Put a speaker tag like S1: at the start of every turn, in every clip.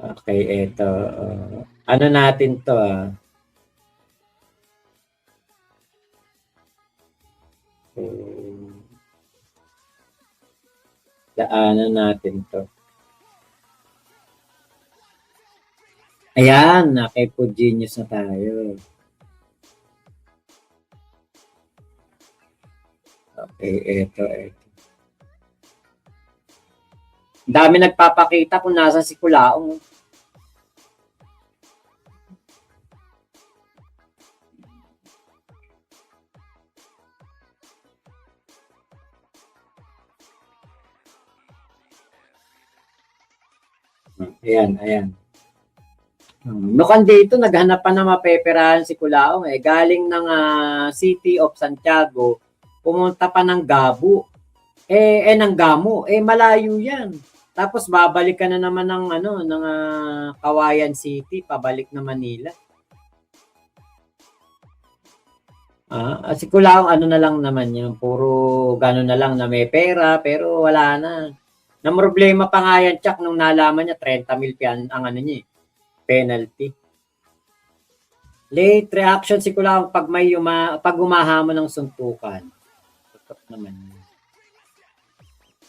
S1: Okay, eto. Ano natin to daanan natin to. Ayan, kay Genius na tayo. Okay, eto. Dami nagpapakita kung nasa si Kulaong. Ayan. Mukhang dito, naghanap pa na mapeperahan si Kulaong eh. Galing ng City of Santiago, pumunta pa ng Gabu. Ng Gamo. Malayo yan. Tapos babalik ka na naman ng Kawayan City, pabalik na Manila. Si Kulaong ano na lang naman yun, puro gano'n na lang na may pera, pero wala na. Na problema pa nga yan, Chuck, nung nalaman niya, 30 mil ang ano niya, penalty. Late reaction si Kulaong pag pag umahamon ng suntukan. Tutok naman.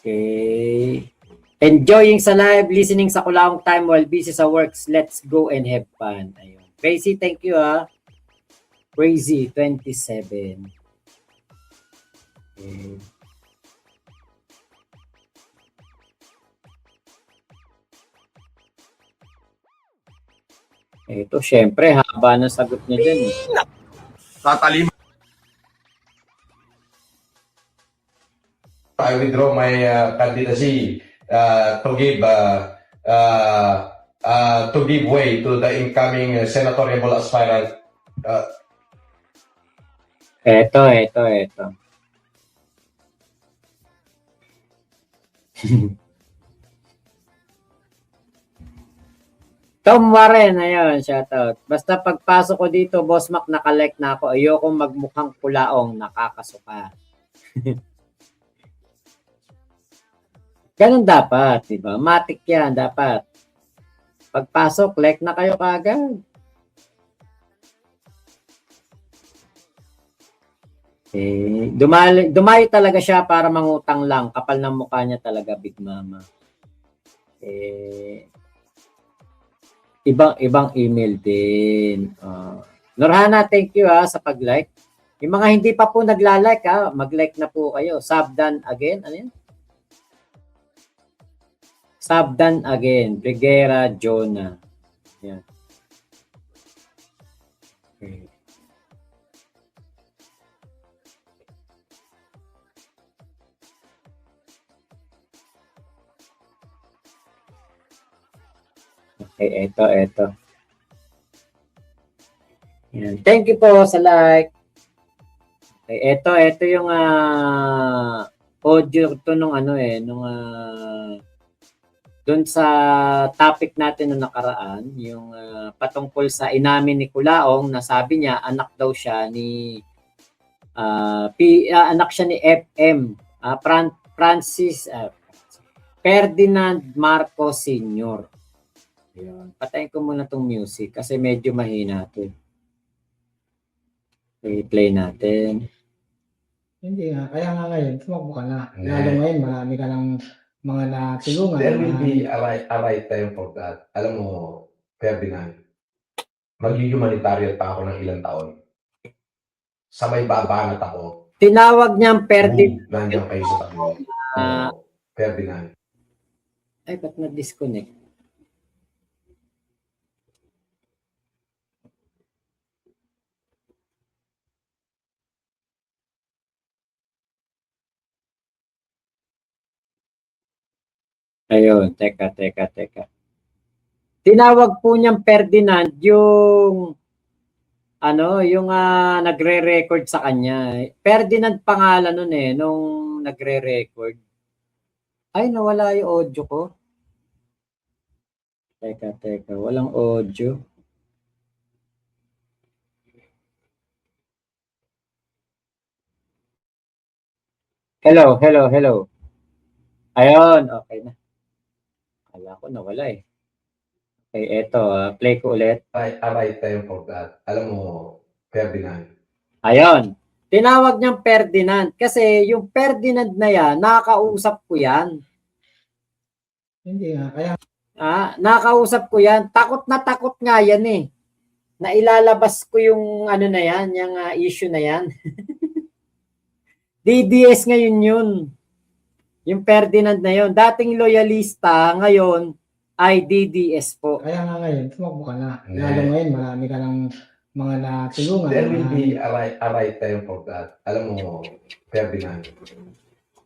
S1: Okay. Enjoying sa live, listening sa Kulaong time while busy sa works. Let's go and have fun. Ayun. Crazy, thank you Crazy 27. Okay. Ito, syempre, haba na sagot niya dyan.
S2: Tatalim. I withdraw my candidacy to give way to the incoming senatorial aspirant.
S1: Ito. Tom Warren, ayun, shoutout. Basta pagpasok ko dito, Boss Mac, nakalike na ako. Ayokong magmukhang Kulaong, nakakasuka. Ganun dapat, di ba? Matik yan, dapat. Pagpasok, like na kayo kagad. Dumayo talaga siya para mangutang lang. Kapal ng mukha niya talaga, Big Mama. Ibang email din. Norhana, thank you sa pag-like. Yung mga hindi pa po nagla-like mag-like na po kayo. Sabdan again. Ano yun? Sabdan again. Brigera Jonah. Yan. Okay. Okay, eto. Yan. Thank you po sa like. Okay, eto yung audio to nung doon sa topic natin nung nakaraan, yung patungkol sa inamin ni Kulaong na sabi niya anak daw siya ni anak siya ni FM Francis Ferdinand Marcos Sr. Ayun. Patayin ko muna tong music kasi medyo mahina to. I-play natin.
S3: Hindi nga. Kaya nga ngayon, tumakbo ka na. Lalo ngayon, marami ka ng mga natulungan.
S2: There will be a right time for that. Alam mo, Ferdinand, mag-humanitarian pa ako ng ilang taon. Sabay babanat ako.
S1: Tinawag niyang Ferdinand.
S2: Nandiyan kayo sa tabi. Ferdinand.
S1: Ay, ba't na-disconnect? Ayun, teka. Tinawag po niyang Ferdinand yung nagre-record sa kanya. Ferdinand pangalan nun nung nagre-record. Ay, nawala yung audio ko. Teka, walang audio. Hello. Ayun, okay na. Kala ko nawala Eto, play ko ulit.
S2: Aray tayo pagkat. Alam mo, Ferdinand.
S1: Ayun. Tinawag niyang Ferdinand kasi yung Ferdinand na yan, nakakausap ko yan.
S3: Hindi nga, kaya
S1: Nakakausap ko yan. Takot nga yan eh. Na ilalabas ko yung ano na yan, yung issue na yan. DDS ngayon yun. Yung Ferdinand na yun. Dating loyalista, ngayon ay DDS po.
S3: kaya nga ngayon, tumakbo ka na. Lalo ngayon, marami ka ng mga natulungan.
S2: There will be aray tayo pagkat. Alam mo, Ferdinand,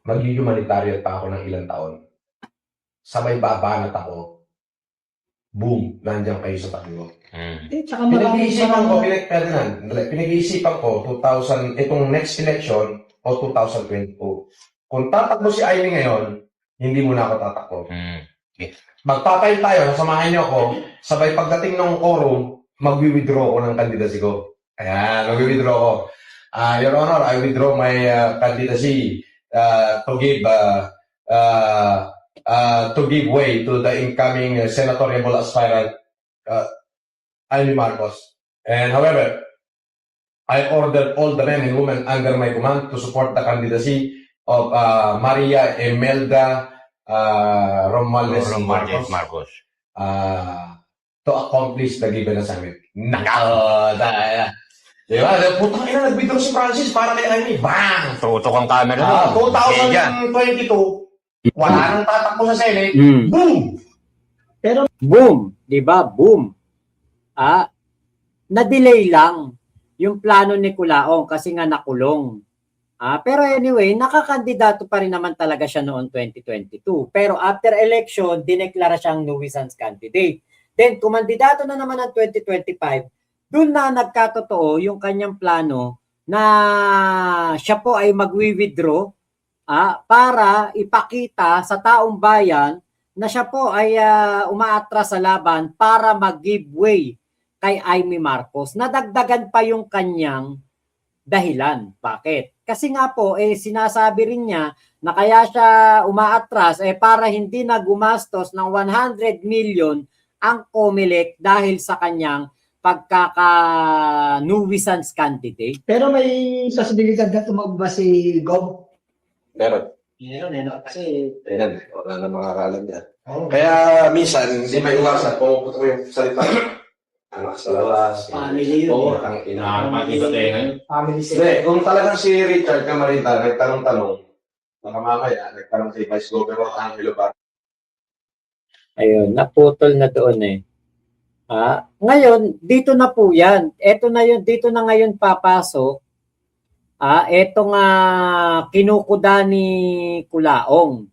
S2: mag-humanitarian pa ako ng ilang taon. Sabay babanat ako. Boom, nandiyan kayo sa tabi mo.
S3: Tsaka marami
S2: Ferdinand, pinag-iisipan ko, 2000, itong next election o 2022. Kung tatakbo si Amy ngayon, hindi mo na ako tatakbo. Magpapayil tayo, samahan niyo ako, sabay pagdating ng quorum, magwi-withdraw ko ng candidacy ko. Ayan, magwi-withdraw ko. Your Honor, I withdraw my candidacy to give way to the incoming senatorial aspirant, Amy Marcos. And however, I ordered all the men and women under my command to support the candidacy of Maria Imelda Romualdez
S4: Marcos.
S2: To accomplish the given assignment. Diba? Putang ina, nag-withdraw si Francis para kay Amy. Bang!
S4: Tutok ang camera.
S2: 2022, wala nang tatakbo sa Senate. Boom!
S1: Boom! Diba? Boom! Na-delay lang yung plano ni Culaong kasi nga nakulong. Pero anyway, nakakandidato pa rin naman talaga siya noong 2022. Pero after election, dineklara siyang nuisance candidate. Then, kumandidato na naman ng 2025, doon na nagkatotoo yung kanyang plano na siya po ay magwi-withdraw para ipakita sa taong bayan na siya po ay umaatras sa laban para mag-give way kay Amy Marcos. Nadagdagan pa yung kanyang dahilan. Bakit? Kasi nga po, sinasabi rin niya na kaya siya umaatras para hindi na gumastos ng 100 million ang COMELEC dahil sa kanyang pagkaka-nuisance candidate.
S3: Pero may posibilidad na tumagba si Gob.
S2: Meron.
S3: Kasi
S2: Wala na makakalam yan.
S3: oh,
S2: Kaya minsan, hindi may iwasan. Pumupunta ko yung salita. Anak sa labas.
S3: family yun.
S2: Oo, ang ina.
S3: Family
S2: Hindi,
S3: set.
S2: kung talagang si Richard Camarita nagtanong-tanong, baka mamaya nagtanong si Vice Governor Angelo Bar.
S1: Ayun, naputol na doon eh. Ngayon, dito na po yan. Ito na yun, dito na ngayon papasok. Ito nga kinukuda ni Culaong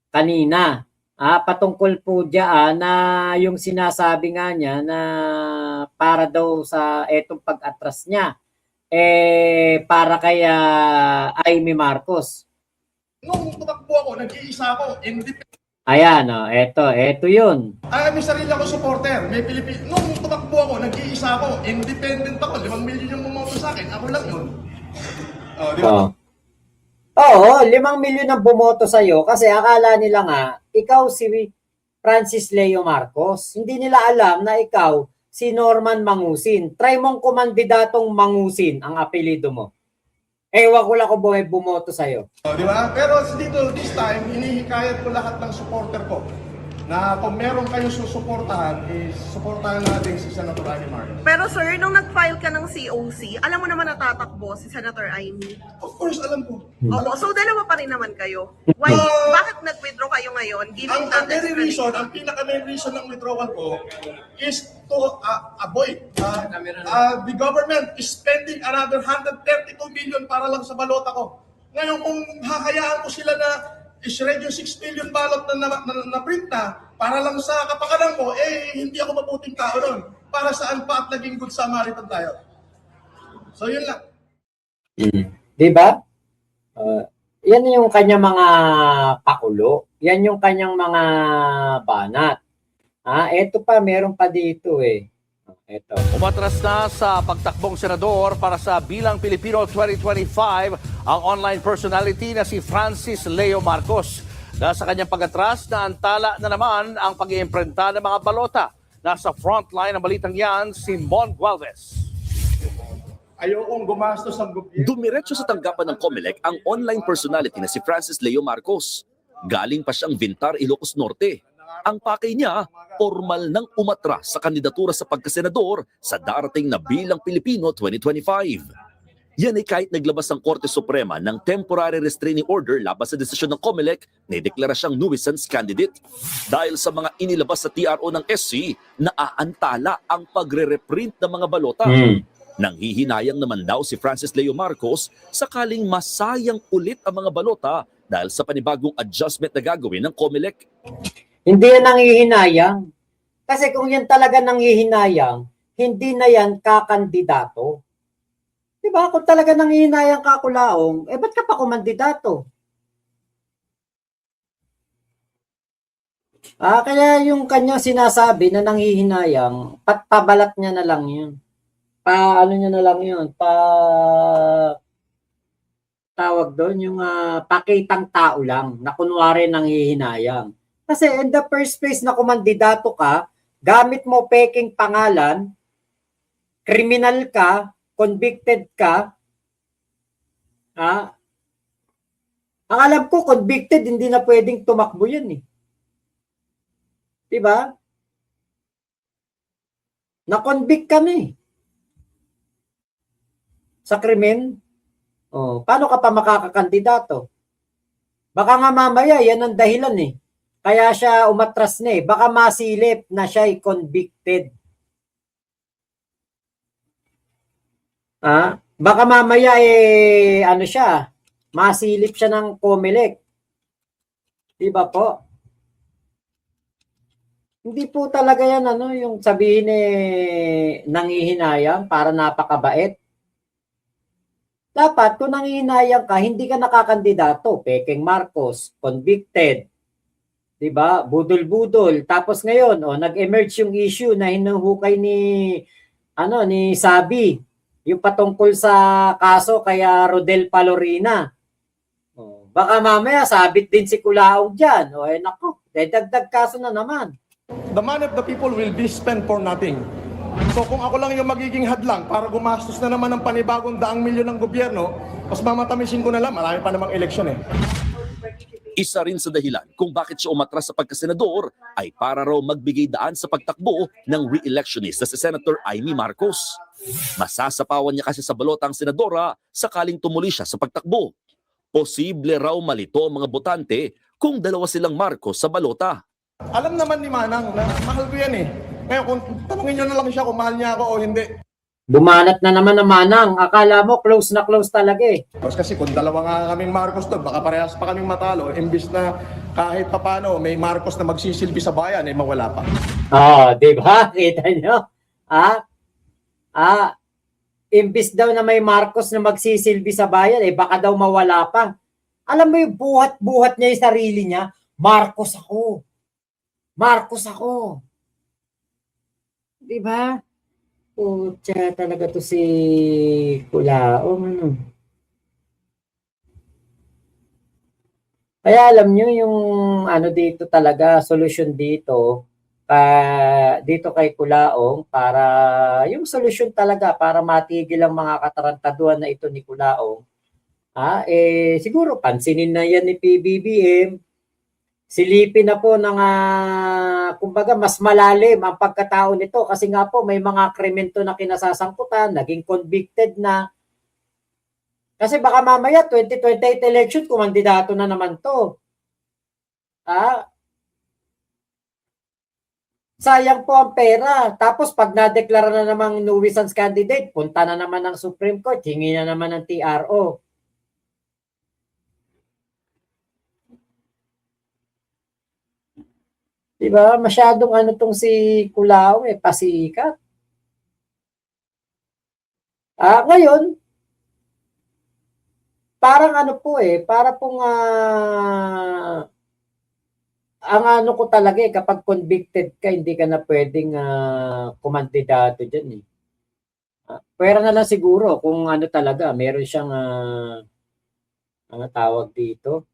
S1: kanina. Patungkol po diyan na yung sinasabi nga niya na para daw sa etong pag-atras niya para kay Amy Marcos.
S5: Nung tumakbo ako, nag-iisa ako, independent.
S1: Ayan, ito yun.
S5: May sarili ako supporter, may Pilipino. Nung tumakbo ako, nag-iisa ako, independent ako, 5 million yung bumoto sa akin, ako lang yun. Di ba?
S1: Oo, 5 milyon ang bumoto sa'yo kasi akala nila nga, ikaw si Francis Leo Marcos. Hindi nila alam na ikaw si Norman Mangusin. Try mong kumandidatong Mangusin ang apelido mo. Ewan ko lang kung buhay bumoto sa'yo.
S5: Di ba? Pero dito, this time, hinihikayat ko lahat ng supporter ko na kung meron kayong susuportahan, suportahan natin si Senator Amy Marcos.
S6: Pero sir, nung nag-file ka ng COC, alam mo naman natatakbo si Senator Amy.
S5: Of course, alam ko.
S6: Oo, so dalawa pa rin naman kayo. Why, bakit nag-withdraw kayo ngayon? Given
S5: Ang very reason, ang pinaka-main reason ng withdrawal ko is to avoid the government is spending another 132 million para lang sa balota ko. Ngayon, kung hahayaan ko sila na i-shred yung 6 million ballot na print na para lang sa kapakanan ko, hindi ako mabuting tao doon. Para saan pa at naging good Samaritan tayo. So, yun lang.
S1: Di ba? Yan yung kanyang mga pakulo. Yan yung kanyang mga banat. Ito pa, meron pa dito eh. Ito.
S7: Umatras na sa pagtakbong senador para sa Bilang Pilipino 2025 ang online personality na si Francis Leo Marcos. Nasa kanyang pag-atras na antala na naman ang pag-iimprenta ng mga balota. Nasa frontline ng balitang yan, si Mon Gualvez.
S5: Ayokong gumastos ang gobyerno.
S8: Dumiretso sa tanggapan ng COMELEC ang online personality na si Francis Leo Marcos. Galing pa siyang Vintar, Ilocos Norte. Ang pakay niya, formal nang umatras sa kandidatura sa pagkasenador sa darating na Bilang Pilipino 2025. Yan ay kahit naglabas ang Korte Suprema ng temporary restraining order laban sa desisyon ng COMELEC na ideklara siyang nuisance candidate. Dahil sa mga inilabas sa TRO ng SC, naaantala ang pagre-reprint ng mga balota. Nanghihinayang naman daw si Francis Leo Marcos sakaling masayang ulit ang mga balota dahil sa panibagong adjustment na gagawin ng COMELEC.
S1: Hindi yan nanghihinayang. Kasi kung yan talaga nanghihinayang, hindi na yan kakandidato. Diba? Kung talaga nanghihinayang ka, Kulaong, ba't ka pa kumandidato? Kaya yung kanyang sinasabi na nanghihinayang, pabalat niya na lang yun. Niya na lang yun, tawag doon, yung pakitang tao lang, na kunwari nanghihinayang. Kasi in the first place na kumandidato ka, gamit mo peking pangalan, kriminal ka, convicted ka, ang alam ko, convicted, hindi na pwedeng tumakbo yan eh. Diba? Na-convict ka na eh. Sa krimen, paano ka pa makakakandidato? Baka nga mamaya, yan ang dahilan eh. Kaya siya umatras na eh. Baka masilip na siya ay convicted. Baka mamaya masilip siya ng COMELEC. Diba po? Hindi po talaga yan yung sabihin nanghihinayang para napakabait. Dapat kung nanghihinayang ka, hindi ka nakakandidato. Pekeng Marcos, convicted. Diba? Budol-budol. Tapos ngayon, nag-emerge yung issue na hinuhukay ni Sabi. Yung patungkol sa kaso kaya Rodel Palorina. Baka mamaya sabit din si Kulaong dyan. Nako, dagdag kaso na naman.
S5: The money of the people will be spent for nothing. So kung ako lang yung magiging hadlang para gumastos na naman ng panibagong 100 milyon ng gobyerno, mas mamatamisin ko na lang, marami pa namang eleksyon eh.
S8: Isa rin sa dahilan kung bakit siya umatras sa pagkasenador ay para raw magbigay daan sa pagtakbo ng re-electionist na si Senator Amy Marcos. Masasapawan niya kasi sa balota ang senadora sakaling tumuli siya sa pagtakbo. Posible raw malito ang mga botante kung dalawa silang Marcos sa balota.
S5: Alam naman ni Manang na mahal ko yan eh. Ngayon kung tanungin nyo na lang siya kung mahal niya ako o hindi.
S1: Bumanat na naman ang Manang. Akala mo close na close talaga eh.
S5: Kasi kung dalawa nga kaming Marcos doon, baka parehas pa kaming matalo. Imbis na kahit papano may Marcos na magsisilbi sa bayan, mawala pa.
S1: Di ba? Kita nyo? Imbis daw na may Marcos na magsisilbi sa bayan, baka daw mawala pa. Alam mo yung buhat-buhat niya yung sarili niya, Marcos ako. Marcos ako. Di ba? Pucha, talaga to si Kulaong. Kaya alam nyo yung dito talaga, solusyon dito, dito kay Kulaong para yung solusyon talaga para matigil ang mga katarantaduhan na ito ni Kulaong. Siguro pansinin na yan ni PBBM. Silipin na po ng kumbaga mas malalim ang pagkatao nito kasi nga po may mga krimento na kinasasangkutan, naging convicted na. Kasi baka mamaya 2028 election kumandidato na naman to. Sayang po ang pera. Tapos pag nadeklara na namang nuisance candidate, punta na naman ng Supreme Court, hingi na naman ng TRO. Diba? Masyadong tong si Kulaong pasikat. Ngayon, parang para pong ang ko talaga kapag convicted ka, hindi ka na pwedeng kumandidato dyan eh. Pwera na lang siguro kung talaga, meron siyang tawag dito.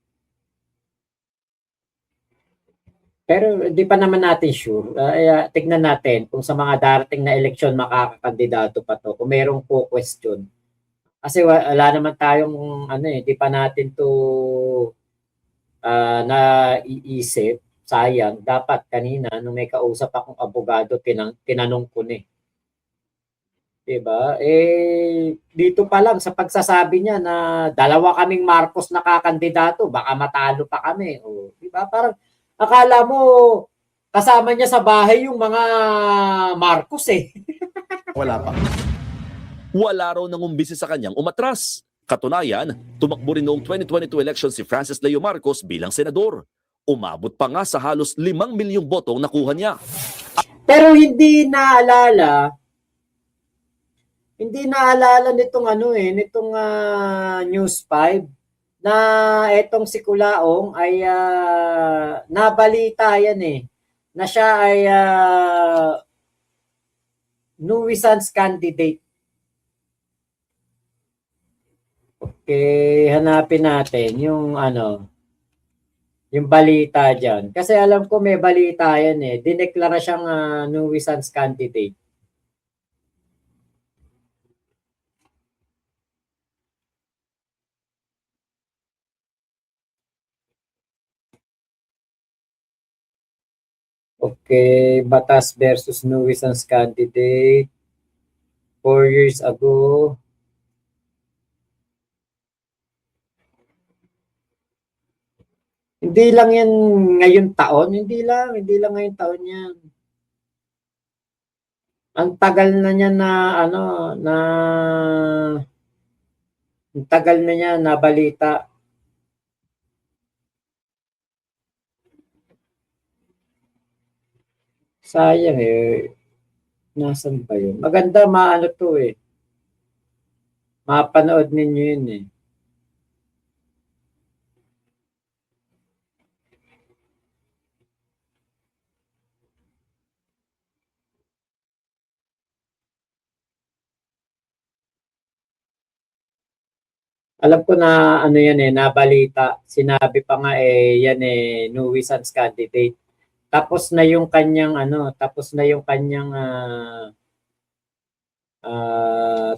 S1: Pero hindi pa naman natin sure. Tignan natin kung sa mga darating na eleksyon makakakandidato pa to. Kung merong po question. Kasi wala naman tayong di pa natin to naiisip. Sayang. Dapat kanina nung may kausap akong abogado, tinanong ko na. Diba? Dito pa lang sa pagsasabi niya na dalawa kaming Marcos na kakandidato, baka matalo pa kami. O, diba? Parang akala mo kasama niya sa bahay yung mga Marcos eh.
S5: Wala pa.
S8: Wala raw nangumbisi sa kanyang umatras. Katunayan, tumakbo rin noong 2022 election si Francis Leo Marcos bilang senador. Umabot pa nga sa halos 5 milyong botong nakuha niya.
S1: Pero hindi naalala nitong nitong News 5 na etong si Culaong ay nabalita yan na siya ay nuisance candidate. Okay, hanapin natin yung yung balita diyan. Kasi alam ko may balita yan dineklara siyang nuisance candidate. Okay, Batas versus nuisance candidate 4 years ago. Hindi lang yan ngayong taon, hindi lang ngayong taon yan. Ang tagal na niya ang tagal na niya na balita. Sayang Nasaan ba yun? Maganda to mapanood ninyo yun Alam ko na yan nabalita. Sinabi pa nga yan nuisance candidate. Tapos na yung kanyang tapos na yung kanyang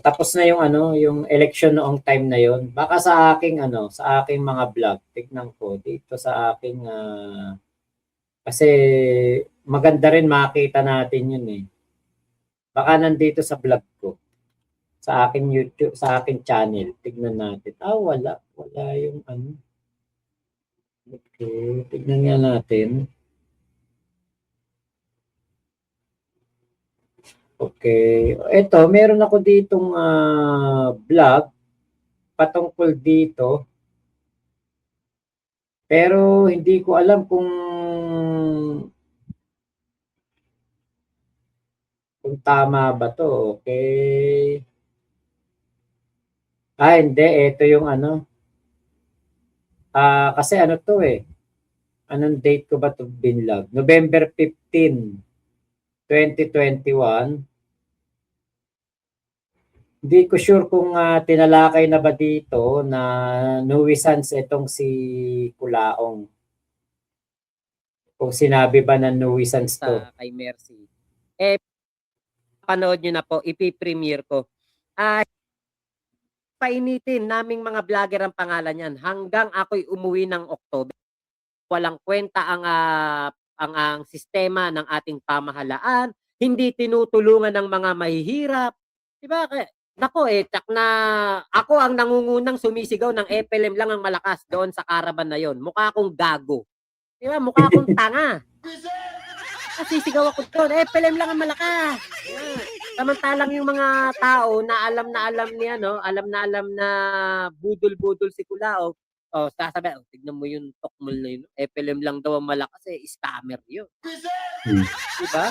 S1: tapos na yung yung election noong time na yon. Baka sa aking sa aking mga vlog, tignan ko dito sa aking kasi maganda rin makita natin yun Baka nandito sa vlog ko. Sa aking YouTube, sa aking channel. Tignan natin. Wala yung Okay, tignan nga natin. Okay. Ito, meron ako ditong vlog patungkol dito. Pero hindi ko alam kung tama ba to. Okay. Hindi. Ito yung kasi to Anong date ko ba to binlog? November 15, 2021. Hindi ko sure kung tinalakay na ba dito na nuisance itong si Culaong. Kung sinabi ba na nuisance to.
S9: Kay Mercy. Panood nyo na po, ipi-premiere ko. Painitin naming mga vlogger ang pangalan yan hanggang ako'y umuwi ng October. Walang kwenta ang sistema ng ating pamahalaan, hindi tinutulungan ng mga mahihirap. Diba? Nako tsak na ako ang nangungunang sumisigaw ng FLM lang ang malakas doon sa caravan na yon. Mukha akong gago. Diba? Mukha akong tanga. Sisigaw ako doon, FLM lang ang malakas. Samantalang yung mga tao na alam niya, alam na budol-budol si Culaong, sasabi, tignan mo yung tokmol na yun, FLM lang daw ang malakas scammer yun. Diba?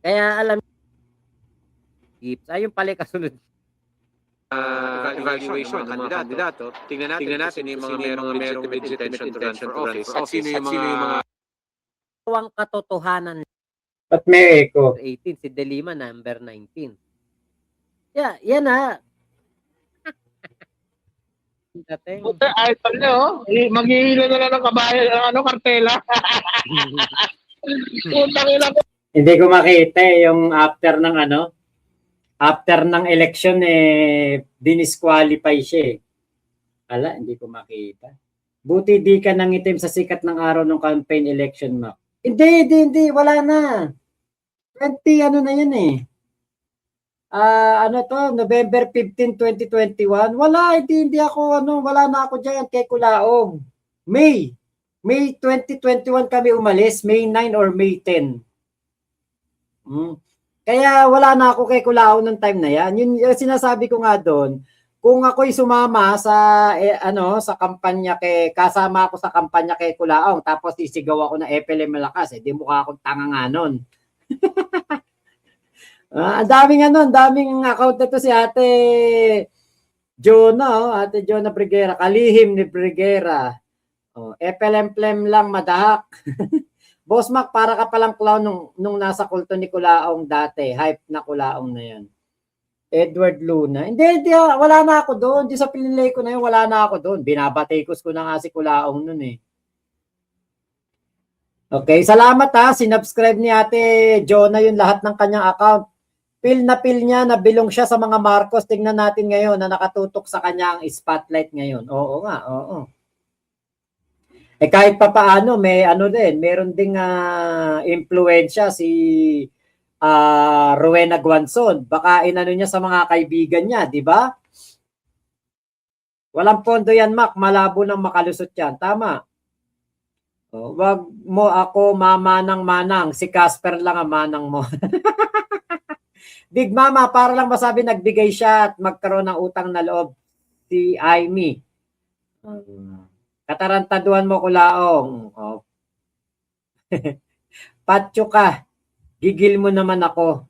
S9: Kaya alam yung pala kasunod.
S10: Evaluation ng mga kandidato. Tingnan natin yung mga merong legitimate intention to run for office. Sino yung mga
S9: Ang katotohanan.
S1: At may echo.
S9: 18, si Delima, number 19. Yan dating.
S11: Ay, talo, maghihilo na lang ng kabayo, kartela. Putang ina ko.
S1: Hindi ko makita yung after ng election dinisqualify siya eh. Ala, hindi ko makita. Buti di ka nangitim sa sikat ng araw ng campaign election map. Hindi, wala na. 20 na yan eh. November 15, 2021. Wala, hindi ako, wala na ako dyan kay Kulaong. May 2021 kami umalis, May 9 or May 10. Kaya wala na ako kay Kulaong ng time na yan. Yun yung sinasabi ko nga doon, kung ako'y sumama sa sa kampanya kasama ako sa kampanya kay Kulaong, tapos isigaw ako na FLM malakas, di mukha akong tanga nga nun. Ang daming account na to si Ate Jonah, Ate Jonah Briguera, kalihim ni Briguera. FLM lang madahak. Boss Mac, para ka palang clown nung nasa kulto ni Kulaong dati. Hype na Kulaong na yan. Edward Luna. Hindi, wala na ako doon. Di sa pinilay ko na yun, wala na ako doon. Binabatikos ko na nga si Kulaong nun eh. Okay, salamat ha. Sinubscribe ni Ate Jonah yung lahat ng kanyang account. Pil niya, nabilong siya sa mga Marcos. Tingnan natin ngayon na nakatutok sa kanyang spotlight ngayon. Oo nga, oo. Kahit pa paano, meron ding impluwensya si Rowena Guanzon. Baka niya sa mga kaibigan niya, di ba? Walang pondo yan, Mac. Malabo nang makalusot yan. Tama. Wag mo ako mamanang-manang. Si Casper lang ang manang mo. Big Mama, para lang masabi nagbigay siya at magkaroon ng utang na loob si Aimee. Katarantaduhan mo, Kulaong. Patyo ka. Gigil mo naman ako.